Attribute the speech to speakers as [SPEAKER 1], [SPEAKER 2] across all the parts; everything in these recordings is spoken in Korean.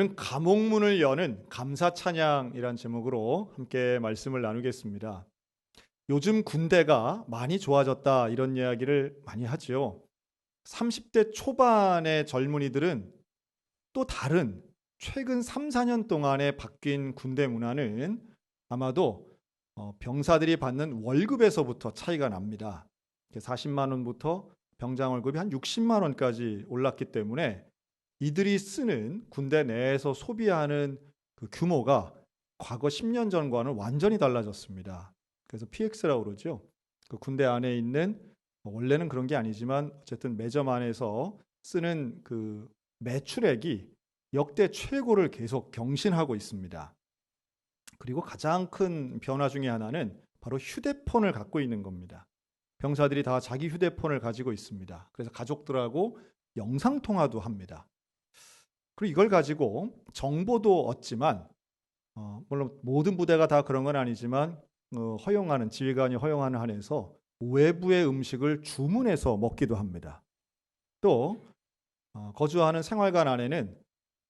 [SPEAKER 1] 오늘은 감옥문을 여는 감사찬양이란 제목으로 함께 말씀을 나누겠습니다. 요즘 군대가 많이 좋아졌다 이런 이야기를 많이 하죠. 30대 초반의 젊은이들은 또 다른 최근 3, 4년 동안에 바뀐 군대 문화는 아마도 병사들이 받는 월급에서부터 차이가 납니다. 40만 원부터 병장 월급이 한 60만 원까지 올랐기 때문에 이들이 쓰는 군대 내에서 소비하는 그 규모가 과거 10년 전과는 완전히 달라졌습니다. 그래서 PX라고 그러죠. 그 군대 안에 있는 원래는 그런 게 아니지만 어쨌든 매점 안에서 쓰는 그 매출액이 역대 최고를 계속 경신하고 있습니다. 그리고 가장 큰 변화 중에 하나는 바로 휴대폰을 갖고 있는 겁니다. 병사들이 다 자기 휴대폰을 가지고 있습니다. 그래서 가족들하고 영상통화도 합니다. 그리고 이걸 가지고 정보도 얻지만 물론 모든 부대가 다 그런 건 아니지만 허용하는 지휘관이 허용하는 한에서 외부의 음식을 주문해서 먹기도 합니다. 또 거주하는 생활관 안에는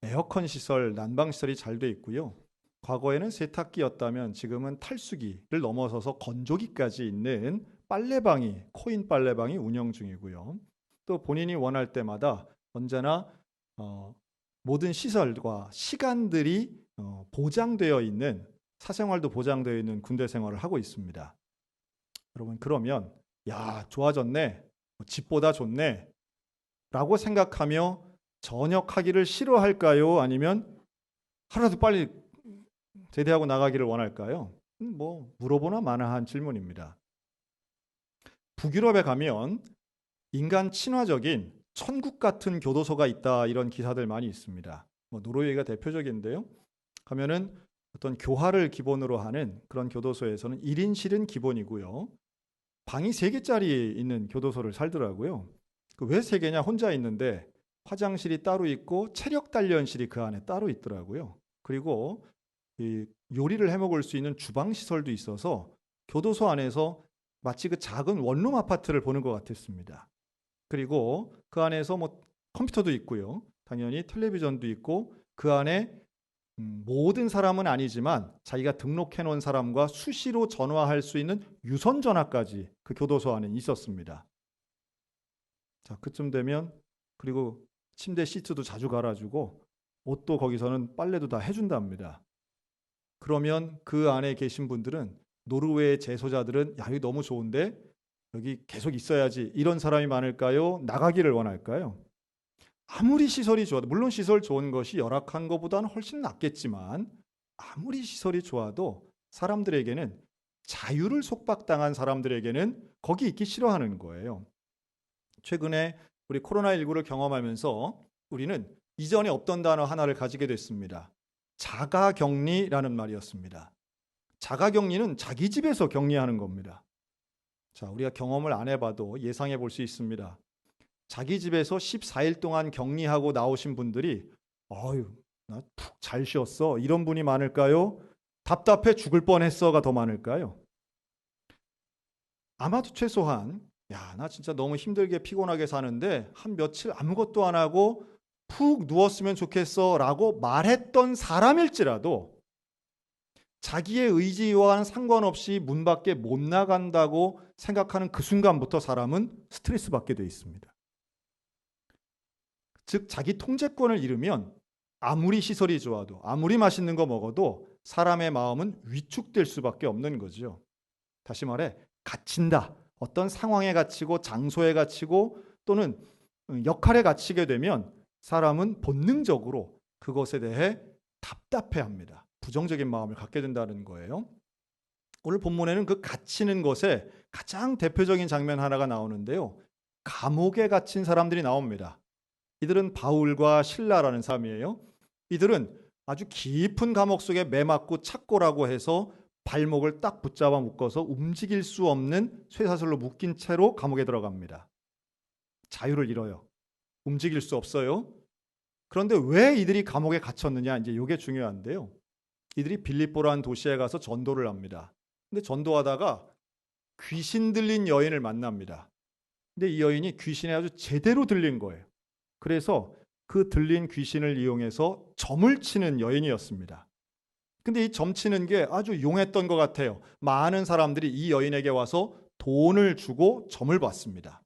[SPEAKER 1] 에어컨 시설, 난방 시설이 잘 돼 있고요. 과거에는 세탁기였다면 지금은 탈수기를 넘어서서 건조기까지 있는 빨래방이, 코인 빨래방이 운영 중이고요. 또 본인이 원할 때마다 언제나 모든 시설과 시간들이 보장되어 있는, 사생활도 보장되어 있는 군대 생활을 하고 있습니다. 여러분, 그러면 야, 좋아졌네, 집보다 좋네 라고 생각하며 전역하기를 싫어할까요? 아니면 하루라도 빨리 제대하고 나가기를 원할까요? 물어보나 마나한 질문입니다. 북유럽에 가면 인간 친화적인 천국 같은 교도소가 있다, 이런 기사들 많이 있습니다. 노르웨이가 대표적인데요. 가면은 어떤 교화를 기본으로 하는 그런 교도소에서는 1인실은 기본이고요. 방이 3개짜리 있는 교도소를 살더라고요. 왜 3개냐? 혼자 있는데 화장실이 따로 있고 체력 단련실이 그 안에 따로 있더라고요. 그리고 이 요리를 해 먹을 수 있는 주방 시설도 있어서 교도소 안에서 마치 그 작은 원룸 아파트를 보는 것 같았습니다. 그리고 그 안에서 컴퓨터도 있고요. 당연히 텔레비전도 있고 그 안에 모든 사람은 아니지만 자기가 등록해 놓은 사람과 수시로 전화할 수 있는 유선 전화까지 그 교도소 안에 있었습니다. 자, 그쯤 되면 그리고 침대 시트도 자주 갈아주고 옷도 거기서는 빨래도 다 해준답니다. 그러면 그 안에 계신 분들은, 노르웨이 재소자들은 야, 여기 너무 좋은데 여기 계속 있어야지, 이런 사람이 많을까요? 나가기를 원할까요? 아무리 시설이 좋아도, 물론 시설 좋은 것이 열악한 것보다는 훨씬 낫겠지만 아무리 시설이 좋아도 사람들에게는, 자유를 속박당한 사람들에게는 거기 있기 싫어하는 거예요. 최근에 우리 코로나19를 경험하면서 우리는 이전에 없던 단어 하나를 가지게 됐습니다. 자가격리라는 말이었습니다. 자가격리는 자기 집에서 격리하는 겁니다. 자, 우리가 경험을 안 해봐도 예상해 볼 수 있습니다. 자기 집에서 14일 동안 격리하고 나오신 분들이 나 푹 잘 쉬었어, 이런 분이 많을까요? 답답해 죽을 뻔했어가 더 많을까요? 아마도 최소한 야, 나 진짜 너무 힘들게 피곤하게 사는데 한 며칠 아무것도 안 하고 푹 누웠으면 좋겠어 라고 말했던 사람일지라도 자기의 의지와는 상관없이 문 밖에 못 나간다고 생각하는 그 순간부터 사람은 스트레스 받게 돼 있습니다. 즉, 자기 통제권을 잃으면 아무리 시설이 좋아도, 아무리 맛있는 거 먹어도 사람의 마음은 위축될 수밖에 없는 거죠. 다시 말해, 갇힌다. 어떤 상황에 갇히고 장소에 갇히고 또는 역할에 갇히게 되면 사람은 본능적으로 그것에 대해 답답해합니다. 부정적인 마음을 갖게 된다는 거예요. 오늘 본문에는 그 갇히는 것에 가장 대표적인 장면 하나가 나오는데요. 감옥에 갇힌 사람들이 나옵니다. 이들은 바울과 실라라는 사람이에요. 이들은 아주 깊은 감옥 속에 매맞고 착고라고 해서 발목을 딱 붙잡아 묶어서 움직일 수 없는 쇠사슬로 묶인 채로 감옥에 들어갑니다. 자유를 잃어요. 움직일 수 없어요. 그런데 왜 이들이 감옥에 갇혔느냐, 이제 이게 중요한데요. 이들이 빌립보라는 도시에 가서 전도를 합니다. 근데 전도하다가 귀신 들린 여인을 만납니다. 근데 이 여인이 귀신에 아주 제대로 들린 거예요. 그래서 그 들린 귀신을 이용해서 점을 치는 여인이었습니다. 근데 이 점치는 게 아주 용했던 것 같아요. 많은 사람들이 이 여인에게 와서 돈을 주고 점을 봤습니다.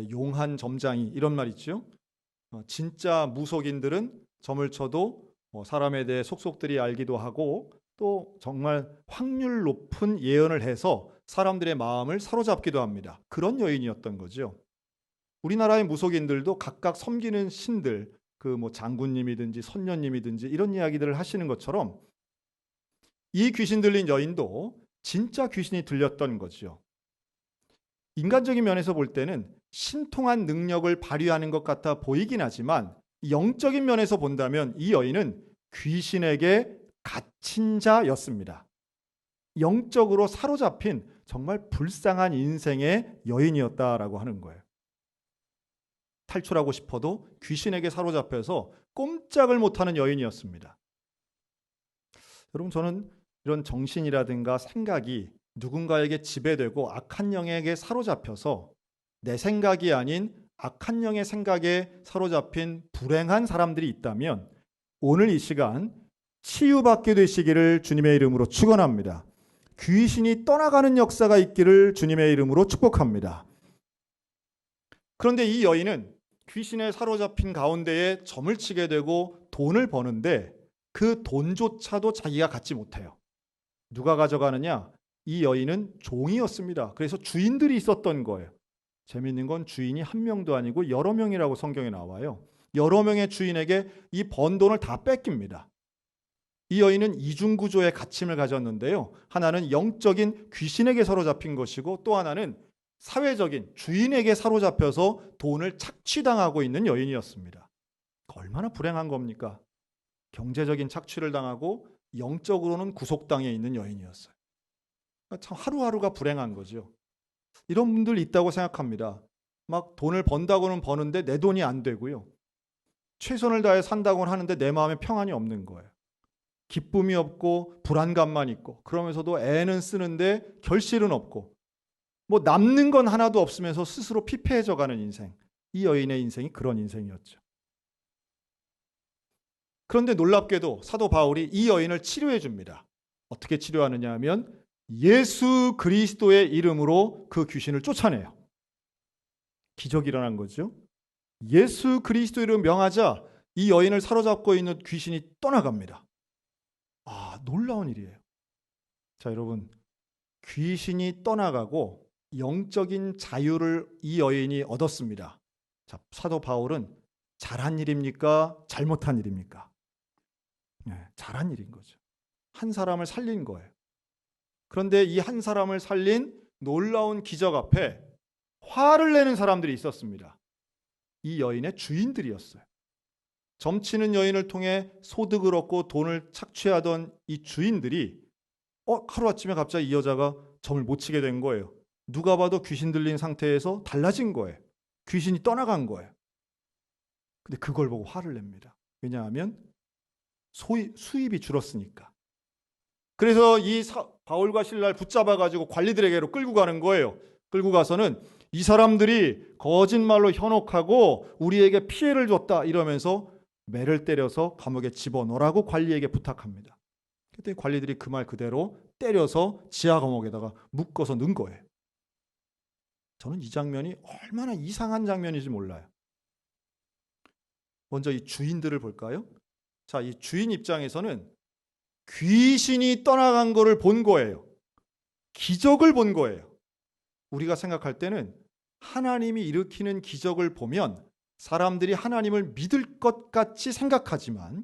[SPEAKER 1] 용한 점장이 이런 말 있죠. 진짜 무속인들은 점을 쳐도 사람에 대해 속속들이 알기도 하고 또 정말 확률 높은 예언을 해서 사람들의 마음을 사로잡기도 합니다. 그런 여인이었던 거죠. 우리나라의 무속인들도 각각 섬기는 신들, 그 장군님이든지 선녀님이든지 이런 이야기들을 하시는 것처럼 이 귀신 들린 여인도 진짜 귀신이 들렸던 거죠. 인간적인 면에서 볼 때는 신통한 능력을 발휘하는 것 같아 보이긴 하지만 영적인 면에서 본다면 이 여인은 귀신에게 갇힌 자였습니다. 영적으로 사로잡힌 정말 불쌍한 인생의 여인이었다라고 하는 거예요. 탈출하고 싶어도 귀신에게 사로잡혀서 꼼짝을 못하는 여인이었습니다. 여러분, 저는 이런 정신이라든가 생각이 누군가에게 지배되고 악한 영에게 사로잡혀서 내 생각이 아닌 악한 영의 생각에 사로잡힌 불행한 사람들이 있다면 오늘 이 시간 치유받게 되시기를 주님의 이름으로 축원합니다. 귀신이 떠나가는 역사가 있기를 주님의 이름으로 축복합니다. 그런데 이 여인은 귀신에 사로잡힌 가운데에 점을 치게 되고 돈을 버는데 그 돈조차도 자기가 갖지 못해요. 누가 가져가느냐? 이 여인은 종이었습니다. 그래서 주인들이 있었던 거예요. 재미있는 건 주인이 한 명도 아니고 여러 명이라고 성경에 나와요. 여러 명의 주인에게 이 번 돈을 다 뺏깁니다. 이 여인은 이중구조의 갇힘을 가졌는데요. 하나는 영적인 귀신에게 사로잡힌 것이고 또 하나는 사회적인 주인에게 사로잡혀서 돈을 착취당하고 있는 여인이었습니다. 얼마나 불행한 겁니까? 경제적인 착취를 당하고 영적으로는 구속당해 있는 여인이었어요. 참 하루하루가 불행한 거죠. 이런 분들 있다고 생각합니다. 막 돈을 번다고는 버는데 내 돈이 안 되고요. 최선을 다해 산다고는 하는데 내 마음에 평안이 없는 거예요. 기쁨이 없고 불안감만 있고 그러면서도 애는 쓰는데 결실은 없고 남는 건 하나도 없으면서 스스로 피폐해져 가는 인생. 이 여인의 인생이 그런 인생이었죠. 그런데 놀랍게도 사도 바울이 이 여인을 치료해 줍니다. 어떻게 치료하느냐 하면 예수 그리스도의 이름으로 그 귀신을 쫓아내요. 기적이 일어난 거죠. 예수 그리스도 이름 명하자 이 여인을 사로잡고 있는 귀신이 떠나갑니다. 놀라운 일이에요. 자, 여러분, 귀신이 떠나가고 영적인 자유를 이 여인이 얻었습니다. 자, 사도 바울은 잘한 일입니까? 잘못한 일입니까? 잘한 일인 거죠. 한 사람을 살린 거예요. 그런데 이 한 사람을 살린 놀라운 기적 앞에 화를 내는 사람들이 있었습니다. 이 여인의 주인들이었어요. 점치는 여인을 통해 소득을 얻고 돈을 착취하던 이 주인들이 하루아침에 갑자기 이 여자가 점을 못 치게 된 거예요. 누가 봐도 귀신 들린 상태에서 달라진 거예요. 귀신이 떠나간 거예요. 근데 그걸 보고 화를 냅니다. 왜냐하면 수입이 줄었으니까. 그래서 이 바울과 실라를 붙잡아가지고 관리들에게로 끌고 가는 거예요. 끌고 가서는 이 사람들이 거짓말로 현혹하고 우리에게 피해를 줬다 이러면서 매를 때려서 감옥에 집어넣으라고 관리에게 부탁합니다. 그랬더니 관리들이 그 말 그대로 때려서 지하 감옥에다가 묶어서 넣은 거예요. 저는 이 장면이 얼마나 이상한 장면인지 몰라요. 먼저 이 주인들을 볼까요? 자, 이 주인 입장에서는 귀신이 떠나간 거를 본 거예요. 기적을 본 거예요. 우리가 생각할 때는 하나님이 일으키는 기적을 보면 사람들이 하나님을 믿을 것 같이 생각하지만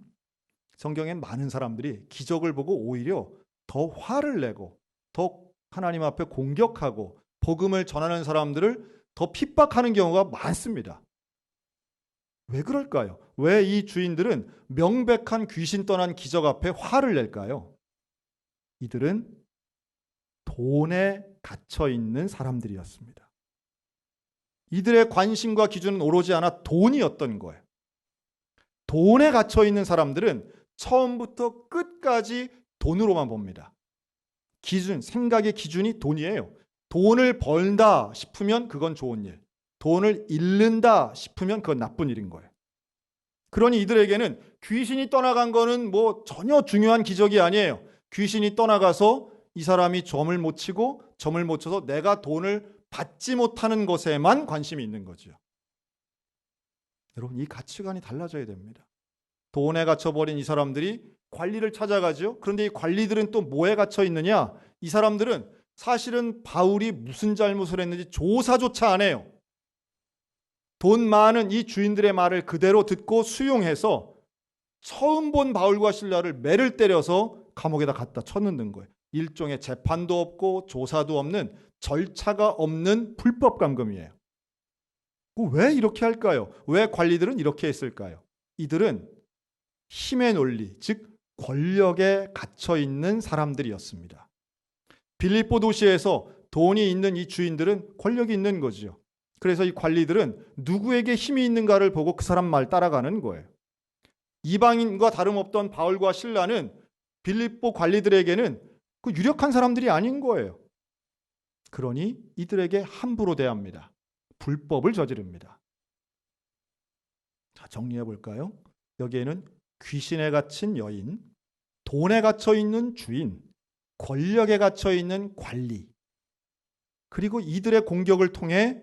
[SPEAKER 1] 성경엔 많은 사람들이 기적을 보고 오히려 더 화를 내고 더 하나님 앞에 공격하고 복음을 전하는 사람들을 더 핍박하는 경우가 많습니다. 왜 그럴까요? 왜 이 주인들은 명백한 귀신 떠난 기적 앞에 화를 낼까요? 이들은 돈에 갇혀 있는 사람들이었습니다. 이들의 관심과 기준은 오로지 하나 돈이었던 거예요. 돈에 갇혀 있는 사람들은 처음부터 끝까지 돈으로만 봅니다. 생각의 기준이 돈이에요. 돈을 벌다 싶으면 그건 좋은 일. 돈을 잃는다 싶으면 그건 나쁜 일인 거예요. 그러니 이들에게는 귀신이 떠나간 거는 뭐 전혀 중요한 기적이 아니에요. 귀신이 떠나가서 이 사람이 점을 못 치고 점을 못 쳐서 내가 돈을 받지 못하는 것에만 관심이 있는 거죠. 여러분, 이 가치관이 달라져야 됩니다. 돈에 갇혀버린 이 사람들이 관리를 찾아가죠. 그런데 이 관리들은 또 뭐에 갇혀 있느냐? 이 사람들은 사실은 바울이 무슨 잘못을 했는지 조사조차 안 해요. 돈 많은 이 주인들의 말을 그대로 듣고 수용해서 처음 본 바울과 실라를 매를 때려서 감옥에다 갖다 쳐넣는 거예요. 일종의 재판도 없고 조사도 없는, 절차가 없는 불법 감금이에요. 왜 이렇게 할까요? 왜 관리들은 이렇게 했을까요? 이들은 힘의 논리, 즉 권력에 갇혀 있는 사람들이었습니다. 빌립보 도시에서 돈이 있는 이 주인들은 권력이 있는 거죠. 그래서 이 관리들은 누구에게 힘이 있는가를 보고 그 사람 말 따라가는 거예요. 이방인과 다름없던 바울과 실라는 빌립보 관리들에게는 그 유력한 사람들이 아닌 거예요. 그러니 이들에게 함부로 대합니다. 불법을 저지릅니다. 자, 정리해 볼까요? 여기에는 귀신에 갇힌 여인, 돈에 갇혀 있는 주인, 권력에 갇혀 있는 관리, 그리고 이들의 공격을 통해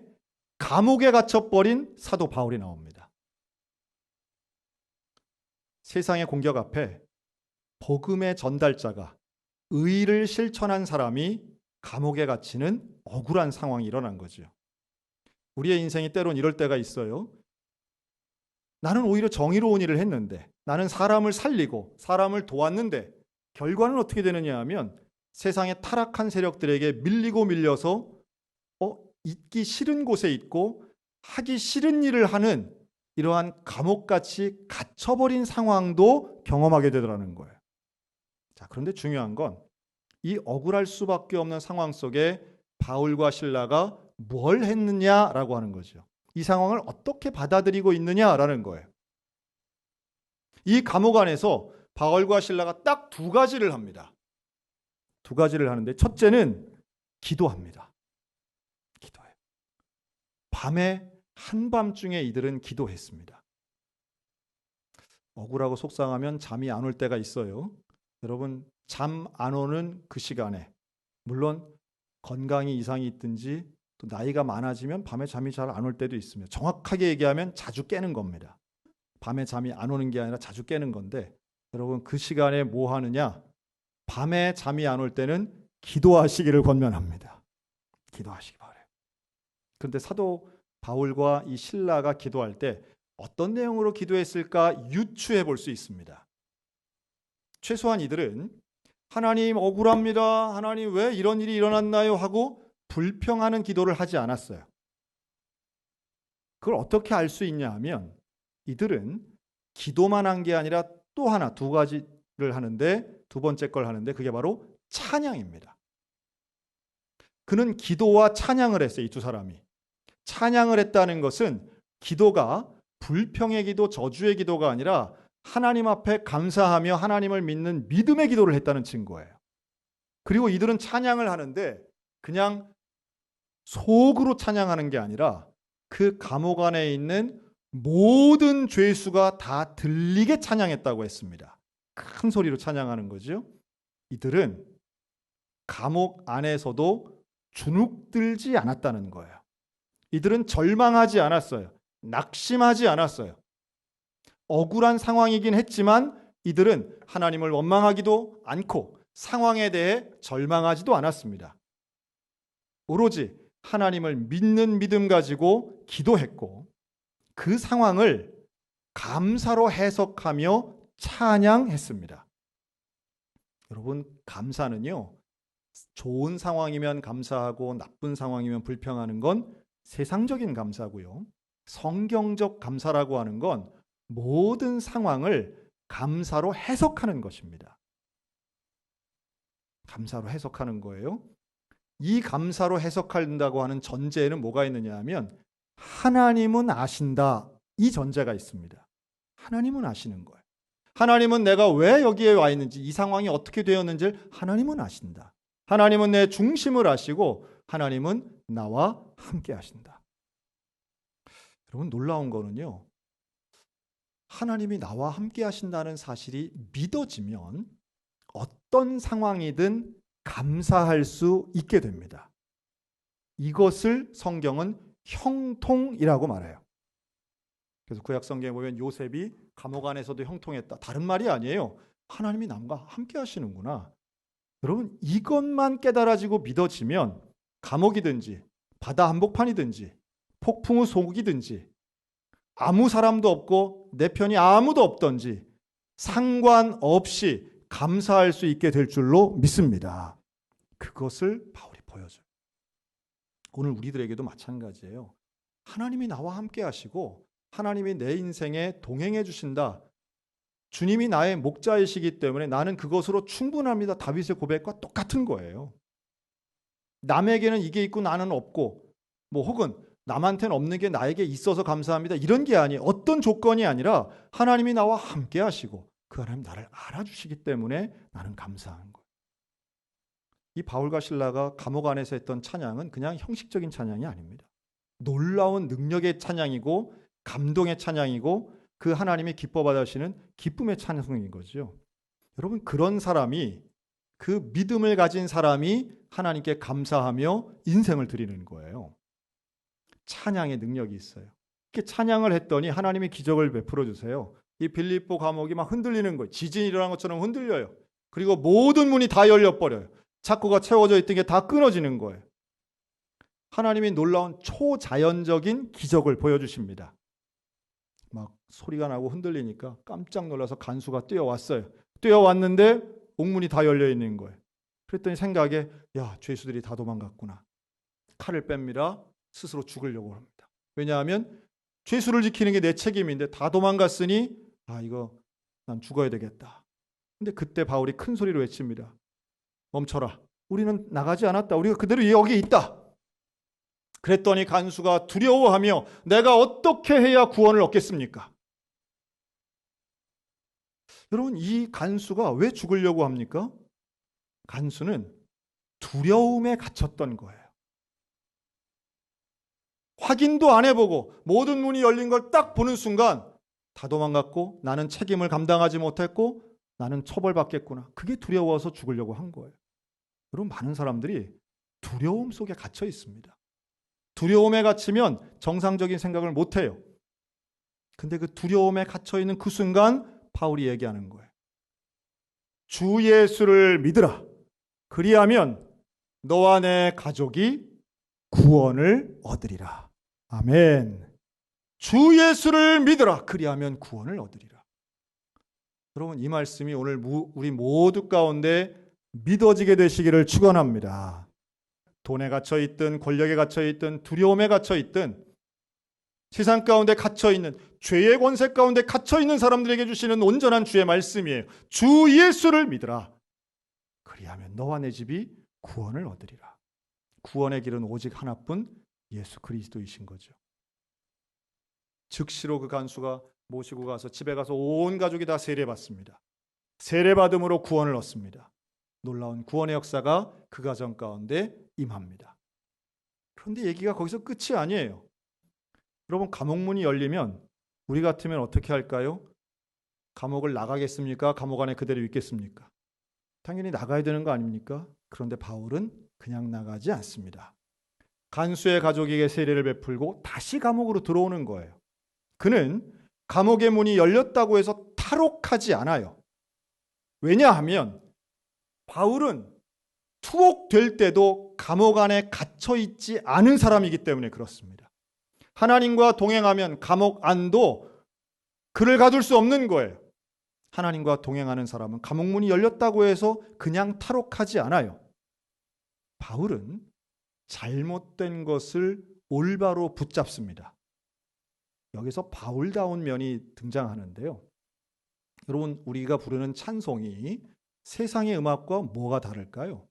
[SPEAKER 1] 감옥에 갇혀버린 사도 바울이 나옵니다. 세상의 공격 앞에 복음의 전달자가, 의를 실천한 사람이 감옥에 갇히는 억울한 상황이 일어난 거죠. 우리의 인생이 때론 이럴 때가 있어요. 나는 오히려 정의로운 일을 했는데, 나는 사람을 살리고 사람을 도왔는데 결과는 어떻게 되느냐 하면 세상의 타락한 세력들에게 밀리고 밀려서 있기 싫은 곳에 있고 하기 싫은 일을 하는 이러한 감옥같이 갇혀버린 상황도 경험하게 되더라는 거예요. 자, 그런데 중요한 건 이 억울할 수밖에 없는 상황 속에 바울과 실라가 뭘 했느냐라고 하는 거죠. 이 상황을 어떻게 받아들이고 있느냐라는 거예요. 이 감옥 안에서 바울과 실라가 딱 두 가지를 합니다. 두 가지를 하는데, 첫째는 기도합니다. 기도해요. 밤에 한밤중에 이들은 기도했습니다. 억울하고 속상하면 잠이 안 올 때가 있어요. 여러분, 잠 안 오는 그 시간에, 물론 건강이 이상이 있든지 또 나이가 많아지면 밤에 잠이 잘 안 올 때도 있습니다. 정확하게 얘기하면 자주 깨는 겁니다. 밤에 잠이 안 오는 게 아니라 자주 깨는 건데, 여러분 그 시간에 뭐 하느냐? 밤에 잠이 안 올 때는 기도하시기를 권면합니다. 기도하시기 바라요. 그런데 사도 바울과 이 실라가 기도할 때 어떤 내용으로 기도했을까 유추해 볼 수 있습니다. 최소한 이들은 하나님 억울합니다. 하나님 왜 이런 일이 일어났나요? 하고 불평하는 기도를 하지 않았어요. 그걸 어떻게 알 수 있냐 하면 이들은 기도만 한 게 아니라 또 하나, 두 가지를 하는데, 두 번째 걸 하는데 그게 바로 찬양입니다. 그는 기도와 찬양을 했어요. 이 두 사람이. 찬양을 했다는 것은 기도가 불평의 기도, 저주의 기도가 아니라 하나님 앞에 감사하며 하나님을 믿는 믿음의 기도를 했다는 증거예요. 그리고 이들은 찬양을 하는데 그냥 속으로 찬양하는 게 아니라 그 감옥 안에 있는 모든 죄수가 다 들리게 찬양했다고 했습니다. 큰 소리로 찬양하는 거죠. 이들은 감옥 안에서도 주눅들지 않았다는 거예요. 이들은 절망하지 않았어요. 낙심하지 않았어요. 억울한 상황이긴 했지만 이들은 하나님을 원망하기도 않고 상황에 대해 절망하지도 않았습니다. 오로지 하나님을 믿는 믿음 가지고 기도했고 그 상황을 감사로 해석하며 찬양했습니다. 여러분, 감사는요, 좋은 상황이면 감사하고 나쁜 상황이면 불평하는 건 세상적인 감사고요. 성경적 감사라고 하는 건 모든 상황을 감사로 해석하는 것입니다. 감사로 해석하는 거예요. 이 감사로 해석한다고 하는 전제에는 뭐가 있느냐 하면 하나님은 아신다, 이 전제가 있습니다. 하나님은 아시는 거예요. 하나님은 내가 왜 여기에 와 있는지, 이 상황이 어떻게 되었는지를 하나님은 아신다. 하나님은 내 중심을 아시고 하나님은 나와 함께 하신다. 여러분 놀라운 거는요. 하나님이 나와 함께 하신다는 사실이 믿어지면 어떤 상황이든 감사할 수 있게 됩니다. 이것을 성경은 형통이라고 말해요. 그래서 구약 성경에 보면 요셉이 감옥 안에서도 형통했다. 다른 말이 아니에요. 하나님이 남과 함께 하시는구나. 여러분 이것만 깨달아지고 믿어지면 감옥이든지 바다 한복판이든지 폭풍우 속이든지 아무 사람도 없고 내 편이 아무도 없던지 상관없이 감사할 수 있게 될 줄로 믿습니다. 그것을 바울이 보여줘요. 오늘 우리들에게도 마찬가지예요. 하나님이 나와 함께 하시고 하나님이 내 인생에 동행해 주신다. 주님이 나의 목자이시기 때문에 나는 그것으로 충분합니다. 다윗의 고백과 똑같은 거예요. 남에게는 이게 있고 나는 없고 혹은 남한테는 없는 게 나에게 있어서 감사합니다. 이런 게 아니에요. 어떤 조건이 아니라 하나님이 나와 함께 하시고 그 하나님 나를 알아주시기 때문에 나는 감사한 거예요. 이 바울과 실라가 감옥 안에서 했던 찬양은 그냥 형식적인 찬양이 아닙니다. 놀라운 능력의 찬양이고 감동의 찬양이고 그 하나님이 기뻐 받으시는 기쁨의 찬송인 거죠. 여러분 그런 사람이 그 믿음을 가진 사람이 하나님께 감사하며 인생을 드리는 거예요. 찬양의 능력이 있어요. 이렇게 찬양을 했더니 하나님이 기적을 베풀어 주세요. 이 빌립보 감옥이 막 흔들리는 거예요. 지진이 일어난 것처럼 흔들려요. 그리고 모든 문이 다 열려버려요. 창고가 채워져 있던 게 다 끊어지는 거예요. 하나님이 놀라운 초자연적인 기적을 보여주십니다. 막 소리가 나고 흔들리니까 깜짝 놀라서 간수가 뛰어왔어요. 뛰어왔는데 옥문이 다 열려 있는 거예요. 그랬더니 생각에 죄수들이 다 도망갔구나. 칼을 뺍니다. 스스로 죽으려고 합니다. 왜냐하면 죄수를 지키는 게 내 책임인데 다 도망갔으니 이거 난 죽어야 되겠다. 근데 그때 바울이 큰 소리로 외칩니다. 멈춰라. 우리는 나가지 않았다. 우리가 그대로 여기 있다. 그랬더니 간수가 두려워하며 내가 어떻게 해야 구원을 얻겠습니까? 여러분 이 간수가 왜 죽으려고 합니까? 간수는 두려움에 갇혔던 거예요. 확인도 안 해보고 모든 문이 열린 걸 딱 보는 순간 다 도망갔고 나는 책임을 감당하지 못했고 나는 처벌받겠구나. 그게 두려워서 죽으려고 한 거예요. 여러분 많은 사람들이 두려움 속에 갇혀 있습니다. 두려움에 갇히면 정상적인 생각을 못해요. 근데 그 두려움에 갇혀 있는 그 순간 바울이 얘기하는 거예요. 주 예수를 믿으라. 그리하면 너와 내 가족이 구원을 얻으리라. 아멘. 주 예수를 믿으라. 그리하면 구원을 얻으리라. 여러분 이 말씀이 오늘 우리 모두 가운데 믿어지게 되시기를 축원합니다. 돈에 갇혀 있든 권력에 갇혀 있든 두려움에 갇혀 있든 세상 가운데 갇혀 있는 죄의 권세 가운데 갇혀 있는 사람들에게 주시는 온전한 주의 말씀이에요. 주 예수를 믿으라. 그리하면 너와 내 집이 구원을 얻으리라. 구원의 길은 오직 하나뿐 예수 그리스도이신 거죠. 즉시로 그 간수가 모시고 가서 집에 가서 온 가족이 다 세례받습니다. 세례받음으로 구원을 얻습니다. 놀라운 구원의 역사가 그 가정 가운데 임합니다. 그런데 얘기가 거기서 끝이 아니에요. 여러분 감옥문이 열리면 우리 같으면 어떻게 할까요? 감옥을 나가겠습니까? 감옥 안에 그대로 있겠습니까? 당연히 나가야 되는 거 아닙니까? 그런데 바울은 그냥 나가지 않습니다. 간수의 가족에게 세례를 베풀고 다시 감옥으로 들어오는 거예요. 그는 감옥의 문이 열렸다고 해서 탈옥하지 않아요. 왜냐하면 바울은 투옥될 때도 감옥 안에 갇혀 있지 않은 사람이기 때문에 그렇습니다. 하나님과 동행하면 감옥 안도 그를 가둘 수 없는 거예요. 하나님과 동행하는 사람은 감옥문이 열렸다고 해서 그냥 탈옥하지 않아요. 바울은 잘못된 것을 올바로 붙잡습니다. 여기서 바울다운 면이 등장하는데요. 여러분 우리가 부르는 찬송이 세상의 음악과 뭐가 다를까요?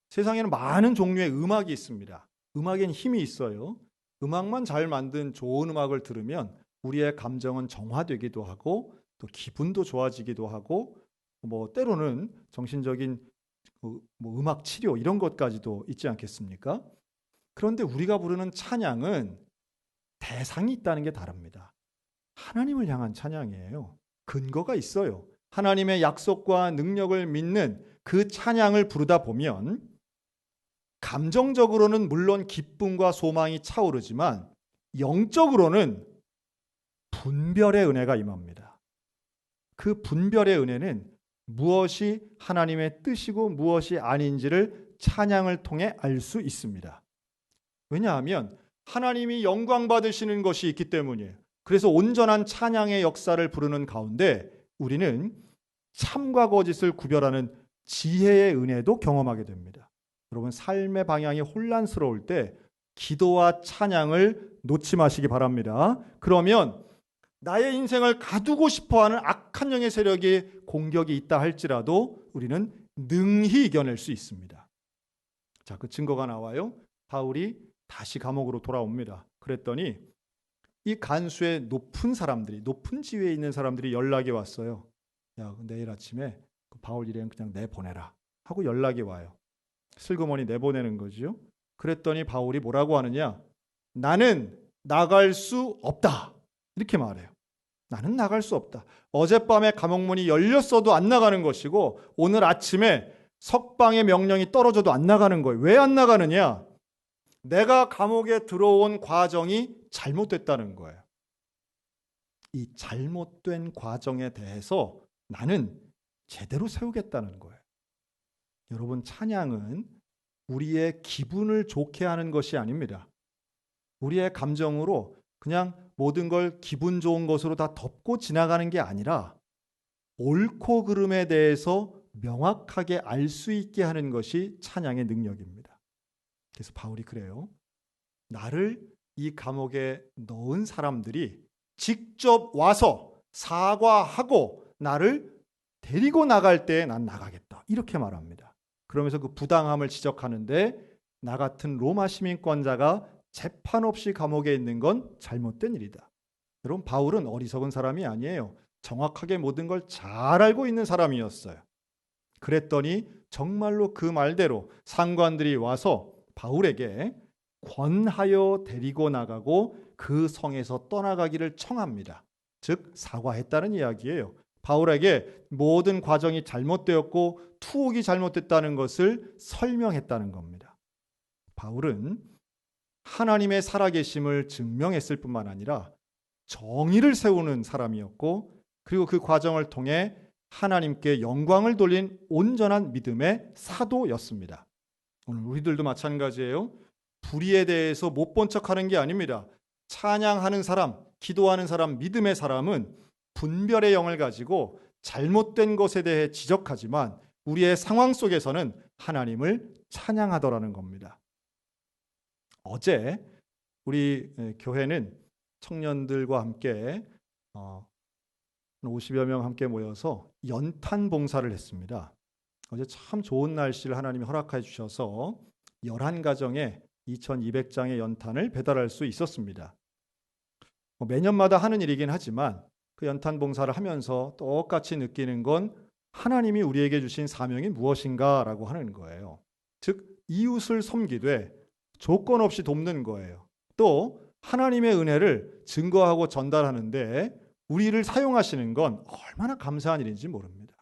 [SPEAKER 1] 세상에는 많은 종류의 음악이 있습니다. 음악엔 힘이 있어요. 음악만 잘 만든 좋은 음악을 들으면 우리의 감정은 정화되기도 하고 또 기분도 좋아지기도 하고 때로는 정신적인 음악 치료 이런 것까지도 있지 않겠습니까? 그런데 우리가 부르는 찬양은 대상이 있다는 게 다릅니다. 하나님을 향한 찬양이에요. 근거가 있어요. 하나님의 약속과 능력을 믿는 그 찬양을 부르다 보면 감정적으로는 물론 기쁨과 소망이 차오르지만 영적으로는 분별의 은혜가 임합니다. 그 분별의 은혜는 무엇이 하나님의 뜻이고 무엇이 아닌지를 찬양을 통해 알 수 있습니다. 왜냐하면 하나님이 영광 받으시는 것이 있기 때문이에요. 그래서 온전한 찬양의 역사를 부르는 가운데 우리는 참과 거짓을 구별하는 지혜의 은혜도 경험하게 됩니다. 여러분, 삶의 방향이 혼란스러울 때 기도와 찬양을 놓지 마시기 바랍니다. 그러면 나의 인생을 가두고 싶어하는 악한 영의 세력이 공격이 있다 할지라도 우리는 능히 이겨낼 수 있습니다. 자, 그 증거가 나와요. 바울이 다시 감옥으로 돌아옵니다. 그랬더니 이 간수의 높은 사람들이, 높은 지위에 있는 사람들이 연락이 왔어요. 야, 내일 아침에 그 바울 일행 그냥 내보내라 하고 연락이 와요. 슬그머니 내보내는 거죠. 그랬더니 바울이 뭐라고 하느냐? 나는 나갈 수 없다. 이렇게 말해요. 나는 나갈 수 없다. 어젯밤에 감옥문이 열렸어도 안 나가는 것이고 오늘 아침에 석방의 명령이 떨어져도 안 나가는 거예요. 왜 안 나가느냐? 내가 감옥에 들어온 과정이 잘못됐다는 거예요. 이 잘못된 과정에 대해서 나는 제대로 세우겠다는 거예요. 여러분, 찬양은 우리의 기분을 좋게 하는 것이 아닙니다. 우리의 감정으로 그냥 모든 걸 기분 좋은 것으로 다 덮고 지나가는 게 아니라 옳고 그름에 대해서 명확하게 알 수 있게 하는 것이 찬양의 능력입니다. 그래서 바울이 그래요. 나를 이 감옥에 넣은 사람들이 직접 와서 사과하고 나를 데리고 나갈 때 난 나가겠다. 이렇게 말합니다. 그러면서 그 부당함을 지적하는데 나 같은 로마 시민권자가 재판 없이 감옥에 있는 건 잘못된 일이다. 여러분, 바울은 어리석은 사람이 아니에요. 정확하게 모든 걸 잘 알고 있는 사람이었어요. 그랬더니 정말로 그 말대로 상관들이 와서 바울에게 권하여 데리고 나가고 그 성에서 떠나가기를 청합니다. 즉 사과했다는 이야기예요. 바울에게 모든 과정이 잘못되었고 투옥이 잘못됐다는 것을 설명했다는 겁니다. 바울은 하나님의 살아계심을 증명했을 뿐만 아니라 정의를 세우는 사람이었고 그리고 그 과정을 통해 하나님께 영광을 돌린 온전한 믿음의 사도였습니다. 오늘 우리들도 마찬가지예요. 불의에 대해서 못 본 척하는 게 아닙니다. 찬양하는 사람, 기도하는 사람, 믿음의 사람은 분별의 영을 가지고 잘못된 것에 대해 지적하지만 우리의 상황 속에서는 하나님을 찬양하더라는 겁니다. 어제 우리 교회는 청년들과 함께 50여 명 함께 모여서 연탄 봉사를 했습니다. 어제 참 좋은 날씨를 하나님이 허락해 주셔서 11가정에 2200장의 연탄을 배달할 수 있었습니다. 매년마다 하는 일이긴 하지만 그 연탄 봉사를 하면서 똑같이 느끼는 건 하나님이 우리에게 주신 사명이 무엇인가라고 하는 거예요. 즉 이웃을 섬기되 조건 없이 돕는 거예요. 또 하나님의 은혜를 증거하고 전달하는데 우리를 사용하시는 건 얼마나 감사한 일인지 모릅니다.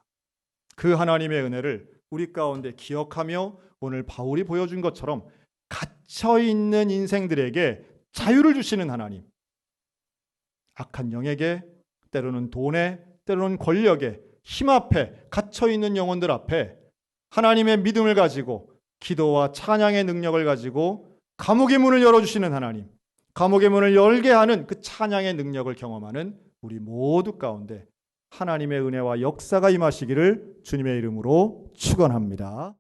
[SPEAKER 1] 그 하나님의 은혜를 우리 가운데 기억하며 오늘 바울이 보여준 것처럼 갇혀있는 인생들에게 자유를 주시는 하나님, 악한 영에게, 때로는 돈에, 때로는 권력에, 힘 앞에 갇혀있는 영혼들 앞에 하나님의 믿음을 가지고 기도와 찬양의 능력을 가지고 감옥의 문을 열어주시는 하나님, 감옥의 문을 열게 하는 그 찬양의 능력을 경험하는 우리 모두 가운데 하나님의 은혜와 역사가 임하시기를 주님의 이름으로 축원합니다.